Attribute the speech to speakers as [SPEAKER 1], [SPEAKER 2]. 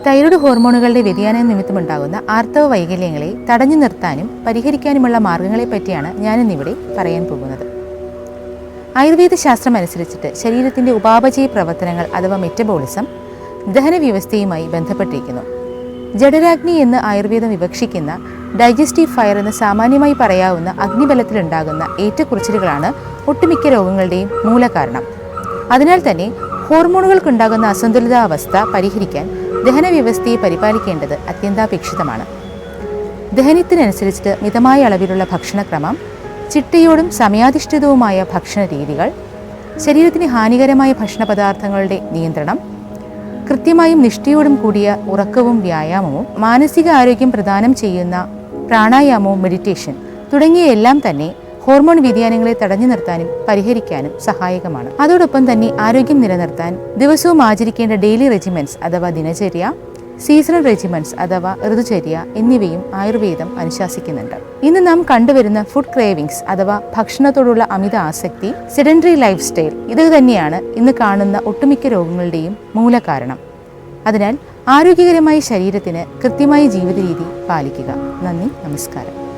[SPEAKER 1] Thyroid ഹോർമോണുകളുടെ വ്യതിയാനം നിമിത്തമുണ്ടാകുന്ന ആർത്തവ വൈകല്യങ്ങളെ തടഞ്ഞു നിർത്താനും പരിഹരിക്കാനുമുള്ള മാർഗങ്ങളെ പറ്റിയാണ് ഞാനിന്നിവിടെ പറയാൻ പോകുന്നത്. ആയുർവേദ ശാസ്ത്രം അനുസരിച്ചിട്ട് ശരീരത്തിൻ്റെ ഉപാപചയ പ്രവർത്തനങ്ങൾ അഥവാ മെറ്റബോളിസം ദഹന വ്യവസ്ഥയുമായി ബന്ധപ്പെട്ടിരിക്കുന്നു. ജഠരാഗ്നി എന്ന് ആയുർവേദം വിവക്ഷിക്കുന്ന ഡൈജസ്റ്റീവ് ഫയർ എന്ന് സാമാന്യമായി പറയാവുന്ന അഗ്നിബലത്തിലുണ്ടാകുന്ന ഏറ്റക്കുറച്ചിലുകളാണ് ഒട്ടുമിക്ക രോഗങ്ങളുടെയും മൂലകാരണം. അതിനാൽ തന്നെ ഹോർമോണുകൾക്കുണ്ടാകുന്ന അസന്തുലിതാവസ്ഥ പരിഹരിക്കാൻ ദഹന വ്യവസ്ഥയെ പരിപാലിക്കേണ്ടത് അത്യന്താപേക്ഷിതമാണ്. ദഹനത്തിനനുസരിച്ചിട്ട് മിതമായ അളവിലുള്ള ഭക്ഷണക്രമം, ചിട്ടയോടും സമയാധിഷ്ഠിതവുമായ ഭക്ഷണ രീതികൾ, ശരീരത്തിന് ഹാനികരമായ ഭക്ഷണപദാർത്ഥങ്ങളുടെ നിയന്ത്രണം, കൃത്യമായും നിഷ്ഠയോടും കൂടിയ ഉറക്കവും വ്യായാമവും, മാനസിക ആരോഗ്യം പ്രദാനം ചെയ്യുന്ന പ്രാണായാമവും മെഡിറ്റേഷൻ തുടങ്ങിയ എല്ലാം തന്നെ ഹോർമോൺ വ്യതിയാനങ്ങളെ തടഞ്ഞു നിർത്താനും പരിഹരിക്കാനും സഹായകമാണ്. അതോടൊപ്പം തന്നെ ആരോഗ്യം നിലനിർത്താൻ ദിവസവും ആചരിക്കേണ്ട ഡെയിലി റെജിമെൻറ്റ്സ് അഥവാ ദിനചര്യ, സീസണൽ റെജിമെൻറ്റ്സ് അഥവാ ഋതുചര്യ എന്നിവയും ആയുർവേദം അനുശാസിക്കുന്നുണ്ട്. ഇന്ന് നാം കണ്ടുവരുന്ന ഫുഡ് ക്രേവിങ്സ് അഥവാ ഭക്ഷണത്തോടുള്ള അമിത ആസക്തി, സെഡൻഡറി ലൈഫ് സ്റ്റൈൽ, ഇത് തന്നെയാണ് ഇന്ന് കാണുന്ന ഒട്ടുമിക്ക രോഗങ്ങളുടെയും മൂലകാരണം. അതിനാൽ ആരോഗ്യകരമായ ശരീരത്തിന് കൃത്യമായ ജീവിത രീതി പാലിക്കുക. നന്ദി, നമസ്കാരം.